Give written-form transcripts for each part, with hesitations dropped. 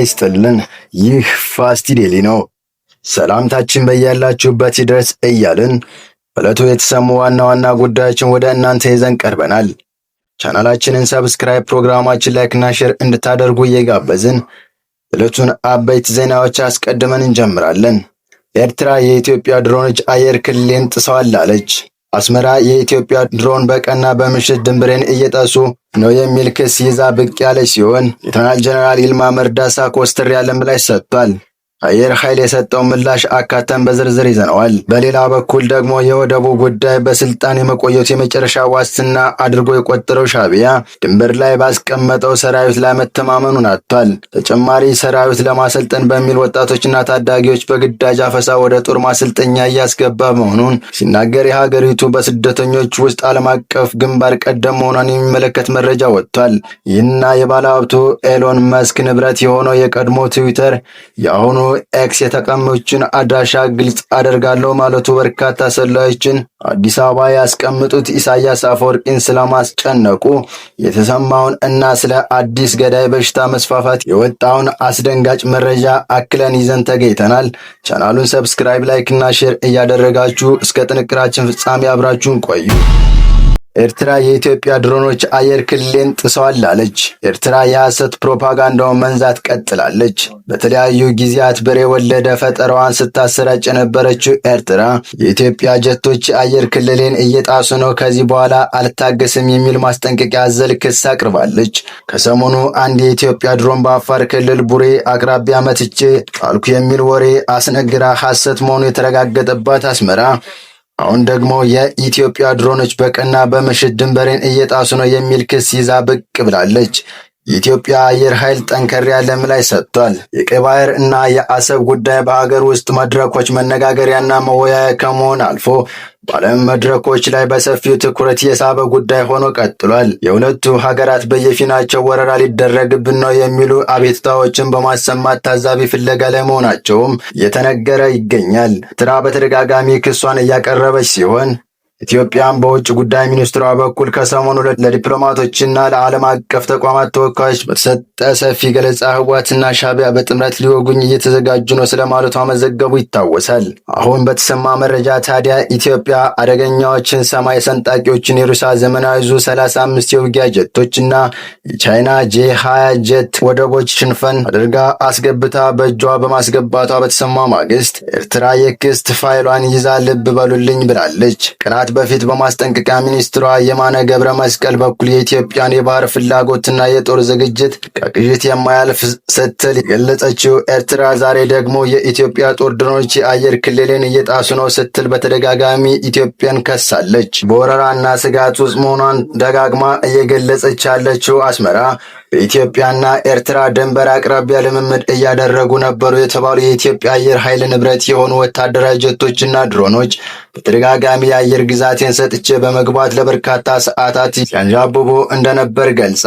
ይስጥልን። ይህ ፋስት ዴሊ ነው። ሰላምታችን በያላችሁበት ይድረስ እያልን በዕለቱ የተሰሙ ዋና ዋና ጉዳዮችን ወደ እናንተ ይዘን ቀርበናል። ቻናላችንን ሰብስክራይብ፣ ፕሮግራማችን ላይክና ሼር እንድታደርጉ እየጋበዝን ዕለቱን አበይት ዜናዎች አስቀድመን እንጀምራለን። ኤርትራ የኢትዮጵያ ድሮኖች አየር ክልሌን ጥሰዋል አለች። አስመራ የኢትዮጵያ ድሮን በቀንና በምሽት ድንበሬን እየጣሱ ነው የሚል ክስ ይዛ ብቅ ያለች ሲሆን ሌተናል ጀነራል ይልማ መርዳሳ ኮስተር ያለ ምላሽ ሰጥቷል። አየር ኃይል የሰጠው ምላሽ አካተን በዝርዝር ይዘነዋል። በሌላ በኩል ደግሞ የወደቡ ጉዳይ በስልጣን የመቆየት የመጨረሻ ዋስትና አድርጎ የቆጠረው ሻዕቢያ ድንበር ላይ ባስቀመጠው ሰራዊት ላይ መተማመኑን አጥቷል። ተጨማሪ ሰራዊት ለማሰልጠን በሚል ወጣቶችና ታዳጊዎች በግዳጅ አፈሳ ወደ ጦር ማሰልጠኛ እያስገባ መሆኑን ሲናገር የሀገሪቱ በስደተኞች ውስጥ ዓለም አቀፍ ግንባር ቀደም መሆኗን የሚመለከት መረጃ ወጥቷል። ይህና የባለሀብቱ ኤሎን መስክ ንብረት የሆነው የቀድሞ ትዊተር የአሁኑ ኤክስ የተቀማጮችን አድራሻ ግልጽ አደርጋለሁ ማለቱ በርካታ ሰላዮችን አዲስ አበባ ያስቀምጡት ኢሳያስ አፈወርቂን ስለማስጨነቁ የተሰማውን እና ስለ አዲስ ገዳይ በሽታ መስፋፋት የወጣውን አስደንጋጭ መረጃ አክለን ይዘን ተገኝተናል። ቻናሉን ሰብስክራይብ፣ ላይክ እና ሼር እያደረጋችሁ እስከ ጥንቅራችን ፍጻሜ አብራችሁን ቆዩ። ኤርትራ የኢትዮጵያ ድሮኖች አየር ክልሌን ጥሰዋል አለች። ኤርትራ የሐሰት ፕሮፓጋንዳውን መንዛት ቀጥላለች። በተለያዩ ጊዜያት በሬ ወለደ ፈጠራዋን ስታሰራጭ የነበረችው ኤርትራ የኢትዮጵያ ጀቶች አየር ክልሌን እየጣሱ ነው፣ ከዚህ በኋላ አልታገስም የሚል ማስጠንቀቂያ አዘል ክስ አቅርባለች። ከሰሞኑ አንድ የኢትዮጵያ ድሮን በአፋር ክልል ቡሬ አቅራቢያ መትቼ ጣልኩ የሚል ወሬ አስነግራ ሐሰት መሆኑ የተረጋገጠባት አስመራ አሁን ደግሞ የኢትዮጵያ ድሮኖች በቀንና በምሽት ድንበሬን እየጣሱ ነው የሚል ክስ ይዛ ብቅ ብላለች። የኢትዮጵያ አየር ኃይል ጠንከር ያለ ምላሽ ሰጥቷል። የቀይ ባህር እና የአሰብ ጉዳይ በሀገር ውስጥ መድረኮች መነጋገሪያና መወያያ ከመሆን አልፎ በዓለም መድረኮች ላይ በሰፊው ትኩረት የሳበ ጉዳይ ሆኖ ቀጥሏል። የሁለቱ ሀገራት በየፊናቸው ወረራ ሊደረግብን ነው የሚሉ አቤቱታዎችን በማሰማት ታዛቢ ፍለጋ ላይ መሆናቸውም እየተነገረ ይገኛል። ኤርትራ በተደጋጋሚ ክሷን እያቀረበች ሲሆን ኢትዮጵያም በውጭ ጉዳይ ሚኒስትሯ በኩል ከሰሞኑ ለዲፕሎማቶችና ለዓለም አቀፍ ተቋማት ተወካዮች በተሰጠ ሰፊ ገለጻ ህወሓትና ሻዕቢያ በጥምረት ሊወጉኝ እየተዘጋጁ ነው ስለማለቷ መዘገቡ ይታወሳል። አሁን በተሰማ መረጃ ታዲያ ኢትዮጵያ አደገኛዎችን ሰማይ ሰንጣቂዎችን የሩሲያ ዘመናዊ ዙ-35 የውጊያ ጀቶችና የቻይና ጄ-20 ጀት ወደቦች ሽንፈን አድርጋ አስገብታ በእጇ በማስገባቷ በተሰማ ማግስት ኤርትራ የክስት ፋይሏን ይዛ ልብ በሉልኝ ብላለች። ቀናት በፊት በማስጠንቀቂያ ሚኒስትሯ የማነ ገብረ መስቀል በኩል የኢትዮጵያን የባህር ፍላጎትና የጦር ዝግጅት ከቅዥት የማያልፍ ስትል የገለጸችው ኤርትራ ዛሬ ደግሞ የኢትዮጵያ ጦር ድሮኖች የአየር ክልሌን እየጣሱ ነው ስትል በተደጋጋሚ ኢትዮጵያን ከሳለች። በወረራና ስጋት ውስጥ መሆኗን ደጋግማ እየገለጸች ያለችው አስመራ በኢትዮጵያና ኤርትራ ድንበር አቅራቢያ ልምምድ እያደረጉ ነበሩ የተባሉ የኢትዮጵያ አየር ኃይል ንብረት የሆኑ ወታደራዊ ጀቶችና ድሮኖች በተደጋጋሚ የአየር ግዛቴን ሰጥቼ በመግባት ለበርካታ ሰዓታት ሲያንዣብቡ እንደነበር ገልጻ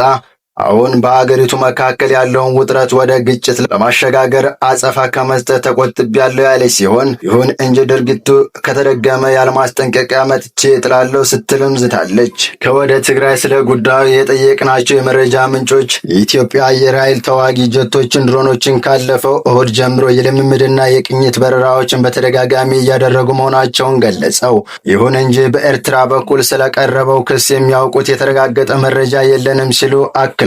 አሁን በአገሪቱ መካከል ያለውን ውጥረት ወደ ግጭት ለማሸጋገር አጸፋ ከመስጠት ተቆጥቤያለሁ ያለች ሲሆን ይሁን እንጂ ድርጊቱ ከተደገመ ያለማስጠንቀቂያ መጥቼ እጥላለሁ ስትልም ዝታለች። ከወደ ትግራይ ስለ ጉዳዩ የጠየቅናቸው የመረጃ ምንጮች የኢትዮጵያ አየር ኃይል ተዋጊ ጀቶችን፣ ድሮኖችን ካለፈው እሁድ ጀምሮ የልምምድና የቅኝት በረራዎችን በተደጋጋሚ እያደረጉ መሆናቸውን ገለጸው። ይሁን እንጂ በኤርትራ በኩል ስለቀረበው ክስ የሚያውቁት የተረጋገጠ መረጃ የለንም ሲሉ አክለዋል።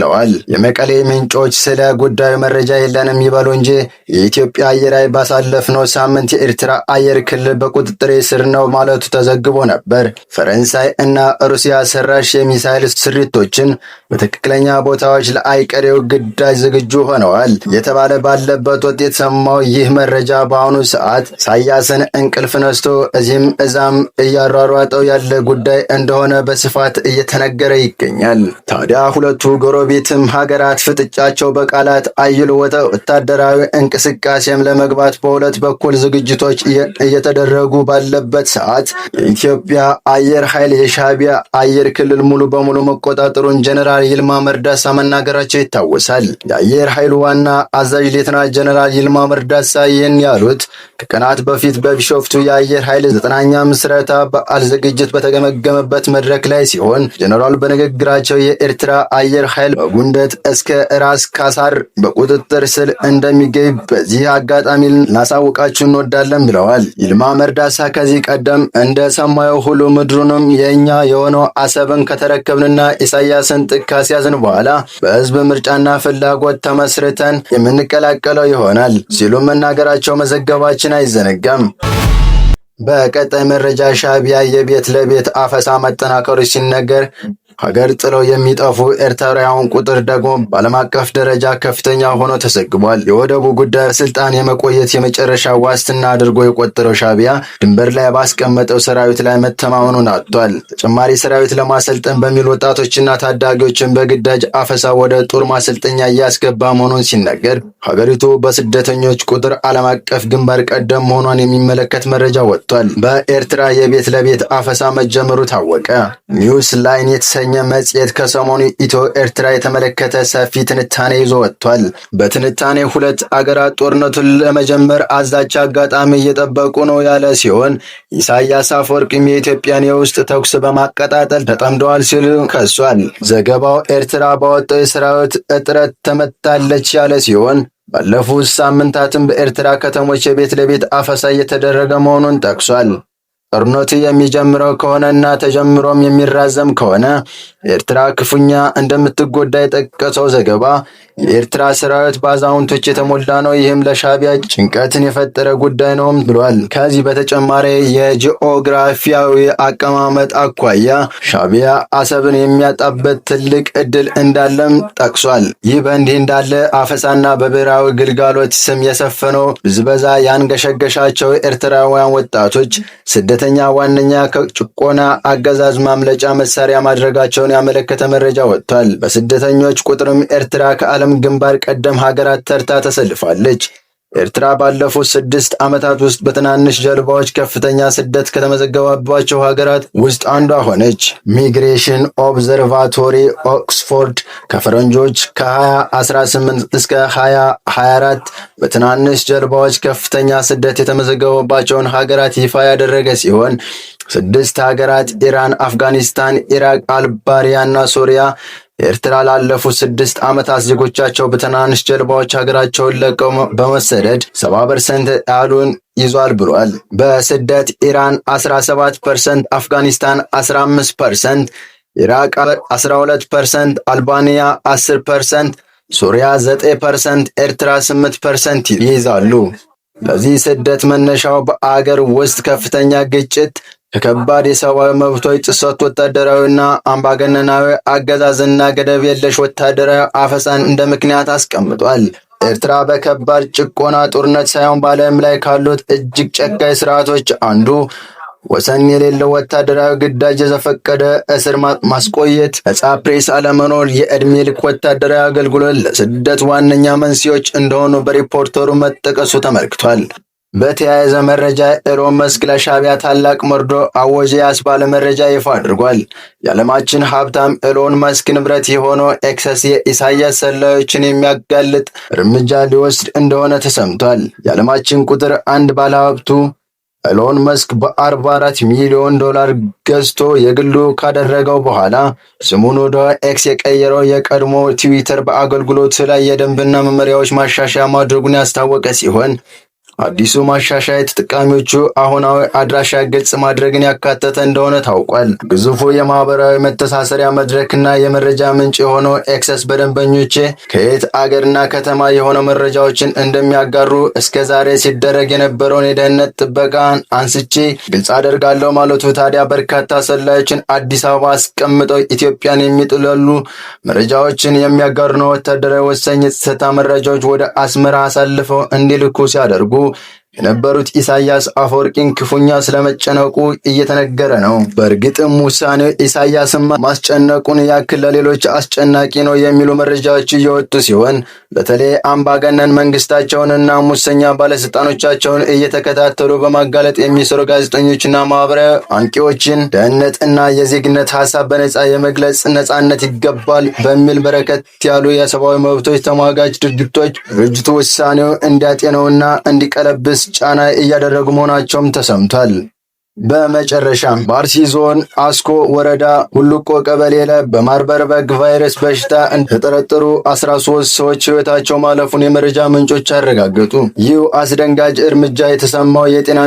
የመቀሌ ምንጮች ስለ ጉዳዩ መረጃ የለንም ይበሉ እንጂ የኢትዮጵያ አየር ኃይል ባሳለፍነው ሳምንት የኤርትራ አየር ክልል በቁጥጥር ስር ነው ማለቱ ተዘግቦ ነበር። ፈረንሳይ እና ሩሲያ ሰራሽ የሚሳይል ስሪቶችን በትክክለኛ ቦታዎች ለአይቀሬው ግዳጅ ዝግጁ ሆነዋል የተባለ ባለበት ወቅት የተሰማው ይህ መረጃ በአሁኑ ሰዓት ኢሳያስን እንቅልፍ ነስቶ እዚህም እዛም እያሯሯጠው ያለ ጉዳይ እንደሆነ በስፋት እየተነገረ ይገኛል። ታዲያ ሁለቱ ጎረቤትም ሀገራት ፍጥጫቸው በቃላት አይሎ ወታደራዊ እንቅስቃሴም ለመግባት በሁለት በኩል ዝግጅቶች እየተደረጉ ባለበት ሰዓት የኢትዮጵያ አየር ኃይል የሻዕቢያ አየር ክልል ሙሉ በሙሉ መቆጣጠሩን ጀነራል ይልማ መርዳሳ መናገራቸው ይታወሳል። የአየር ኃይሉ ዋና አዛዥ ሌተናል ጀነራል ይልማ መርዳሳ ይህን ያሉት ከቀናት በፊት በቢሾፍቱ የአየር ኃይል 9ኛ ምስረታ በዓል ዝግጅት በተገመገመበት መድረክ ላይ ሲሆን ጀነራሉ በንግግራቸው የኤርትራ አየር ኃይል በጉንደት እስከ ራስ ካሳር በቁጥጥር ስር እንደሚገኝ በዚህ አጋጣሚ ልናሳውቃችሁ እንወዳለን ብለዋል። ይልማ መርዳሳ ከዚህ ቀደም እንደሰማየው ሁሉ ምድሩንም የእኛ የሆነው አሰብን ከተረከብንና ኢሳያስን ጥግ ካስያዝን በኋላ በህዝብ ምርጫና ፍላጎት ተመስርተን የምንቀላቀለው ይሆናል ሲሉ መናገራቸው መዘገባችን አይዘነጋም። በቀጣይ መረጃ ሻዕቢያ የቤት ለቤት አፈሳ መጠናከሩ ሲነገር ሀገር ጥለው የሚጠፉ ኤርትራውያን ቁጥር ደግሞ በዓለም አቀፍ ደረጃ ከፍተኛ ሆኖ ተዘግቧል። የወደቡ ጉዳይ ስልጣን የመቆየት የመጨረሻ ዋስትና አድርጎ የቆጠረው ሻዕቢያ ድንበር ላይ ባስቀመጠው ሰራዊት ላይ መተማመኑን አጥቷል። ተጨማሪ ሰራዊት ለማሰልጠን በሚል ወጣቶችና ታዳጊዎችን በግዳጅ አፈሳ ወደ ጦር ማሰልጠኛ እያስገባ መሆኑን ሲነገር ሀገሪቱ በስደተኞች ቁጥር ዓለም አቀፍ ግንባር ቀደም መሆኗን የሚመለከት መረጃ ወጥቷል። በኤርትራ የቤት ለቤት አፈሳ መጀመሩ ታወቀ። ኒውስ ላይን የተሰኘ መጽሔት ከሰሞኑ ኢትዮ ኤርትራ የተመለከተ ሰፊ ትንታኔ ይዞ ወጥቷል። በትንታኔ ሁለት አገራት ጦርነቱን ለመጀመር አዛች አጋጣሚ እየጠበቁ ነው ያለ ሲሆን ኢሳያስ አፈወርቂም የኢትዮጵያን የውስጥ ተኩስ በማቀጣጠል ተጠምደዋል ሲል ከሷል። ዘገባው ኤርትራ ባወጣው የሰራዊት እጥረት ተመታለች ያለ ሲሆን ባለፉት ሳምንታትም በኤርትራ ከተሞች የቤት ለቤት አፈሳ እየተደረገ መሆኑን ጠቅሷል። ጦርነቱ የሚጀምረው ከሆነና ተጀምሮም የሚራዘም ከሆነ ኤርትራ ክፉኛ እንደምትጎዳ የጠቀሰው ዘገባ የኤርትራ ሰራዊት በአዛውንቶች የተሞላ ነው፣ ይህም ለሻዕቢያ ጭንቀትን የፈጠረ ጉዳይ ነው ብሏል። ከዚህ በተጨማሪ የጂኦግራፊያዊ አቀማመጥ አኳያ ሻዕቢያ አሰብን የሚያጣበት ትልቅ እድል እንዳለም ጠቅሷል። ይህ በእንዲህ እንዳለ አፈሳና በብሔራዊ ግልጋሎት ስም የሰፈነው ብዝበዛ ያንገሸገሻቸው ኤርትራውያን ወጣቶች ስደተኛ ዋነኛ ከጭቆና አገዛዝ ማምለጫ መሳሪያ ማድረጋቸውን ያመለከተ መረጃ ወጥቷል። በስደተኞች ቁጥርም ኤርትራ ከዓለም ግንባር ቀደም ሀገራት ተርታ ተሰልፋለች። ኤርትራ ባለፉት 6 ዓመታት ውስጥ በትናንሽ ጀልባዎች ከፍተኛ ስደት ከተመዘገባባቸው ሀገራት ውስጥ አንዷ ሆነች። ሚግሬሽን ኦብዘርቫቶሪ ኦክስፎርድ ከፈረንጆች ከ2018 እስከ 2024 በትናንሽ ጀልባዎች ከፍተኛ ስደት የተመዘገበባቸውን ሀገራት ይፋ ያደረገ ሲሆን 6 ሀገራት ኢራን፣ አፍጋኒስታን፣ ኢራቅ፣ አልባሪያ እና ሶሪያ ኤርትራ ላለፉት 6 ዓመታት ዜጎቻቸው በትናንሽ ጀልባዎች ሀገራቸውን ለቀው በመሰደድ 70% ያሉን ይዟል ብሏል። በስደት ኢራን 17%፣ አፍጋኒስታን 15%፣ ኢራቅ 12%፣ አልባንያ 10%፣ ሶሪያ 9%፣ ኤርትራ 8% ይይዛሉ። ለዚህ ስደት መነሻው በአገር ውስጥ ከፍተኛ ግጭት ከከባድ የሰብአዊ መብቶች ጥሰት፣ ወታደራዊና አምባገነናዊ አገዛዝና ገደብ የለሽ ወታደራዊ አፈሳን እንደ ምክንያት አስቀምጧል። ኤርትራ በከባድ ጭቆና ጦርነት ሳይሆን በዓለም ላይ ካሉት እጅግ ጨካኝ ስርዓቶች አንዱ ወሰን የሌለው ወታደራዊ ግዳጅ፣ የዘፈቀደ እስር ማስቆየት፣ ነጻ ፕሬስ አለመኖር፣ የዕድሜ ልክ ወታደራዊ አገልግሎት ለስደት ዋነኛ መንስኤዎች እንደሆኑ በሪፖርተሩ መጠቀሱ ተመልክቷል። በተያያዘ መረጃ ኤሎን መስክ ለሻዕቢያ ታላቅ መርዶ አወጀ ያስባለ መረጃ ይፋ አድርጓል። የዓለማችን ሀብታም ኤሎን መስክ ንብረት የሆነው ኤክስ የኢሳያስ ሰላዮችን የሚያጋልጥ እርምጃ ሊወስድ እንደሆነ ተሰምቷል። የዓለማችን ቁጥር 1 ባለሀብቱ ኤሎን መስክ በ44 ሚሊዮን ዶላር ገዝቶ የግሉ ካደረገው በኋላ ስሙን ወደ ኤክስ የቀየረው የቀድሞ ትዊተር በአገልግሎቱ ላይ የደንብና መመሪያዎች ማሻሻያ ማድረጉን ያስታወቀ ሲሆን አዲሱ ማሻሻያ ተጠቃሚዎቹ አሁናዊ አድራሻ ግልጽ ማድረግን ያካተተ እንደሆነ ታውቋል። ግዙፉ የማህበራዊ መተሳሰሪያ መድረክና የመረጃ ምንጭ የሆነው ኤክስ በደንበኞቼ ከየት አገርና ከተማ የሆነ መረጃዎችን እንደሚያጋሩ እስከ ዛሬ ሲደረግ የነበረውን የደህንነት ጥበቃን አንስቼ ግልጽ አደርጋለሁ ማለቱ ታዲያ በርካታ ሰላዮችን አዲስ አበባ አስቀምጠው ኢትዮጵያን የሚጥላሉ መረጃዎችን የሚያጋሩና ወታደራዊ ወሳኝ የጸጥታ መረጃዎች ወደ አስመራ አሳልፈው እንዲልኩ ሲያደርጉ የነበሩት ኢሳያስ አፈወርቂን ክፉኛ ስለመጨነቁ እየተነገረ ነው። በእርግጥም ውሳኔው ኢሳያስን ማስጨነቁን ያክል ለሌሎች አስጨናቂ ነው የሚሉ መረጃዎች እየወጡ ሲሆን በተለይ አምባገነን መንግስታቸውንና ሙሰኛ ባለስልጣኖቻቸውን እየተከታተሉ በማጋለጥ የሚሰሩ ጋዜጠኞችና ማህበራዊ አንቂዎችን ደህንነትና የዜግነት ሀሳብ በነጻ የመግለጽ ነጻነት ይገባል በሚል በርከት ያሉ የሰብአዊ መብቶች ተሟጋች ድርጅቱ ውሳኔው እንዲያጤነውና እንዲቀለብስ ጫና እያደረጉ መሆናቸውም ተሰምቷል። በመጨረሻም በአርሲ ዞን አስኮ ወረዳ ሁሉቆ ቀበሌ ላይ በማርበርግ ቫይረስ በሽታ የተጠረጠሩ 13 ሰዎች ሕይወታቸው ማለፉን የመረጃ ምንጮች አረጋገጡ። ይህ አስደንጋጭ እርምጃ የተሰማው የጤና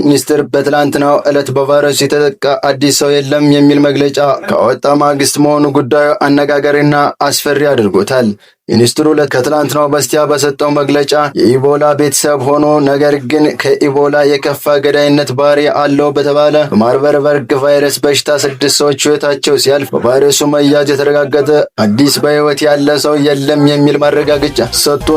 ሚኒስቴር በትላንትናው ዕለት በቫይረሱ የተጠቃ አዲስ ሰው የለም የሚል መግለጫ ካወጣ ማግስት መሆኑ ጉዳዩ አነጋጋሪና አስፈሪ አድርጎታል። ሚኒስትሩ ከትላንትናው በስቲያ በሰጠው መግለጫ የኢቦላ ቤተሰብ ሆኖ ነገር ግን ከኢቦላ የከፋ ገዳይነት ባህሪ አለው በተባለ በማርበርግ ቫይረስ በሽታ 6 ሰዎች ሕይወታቸው ሲያልፍ በቫይረሱ መያዝ የተረጋገጠ አዲስ በሕይወት ያለ ሰው የለም የሚል ማረጋገጫ ሰጥቶ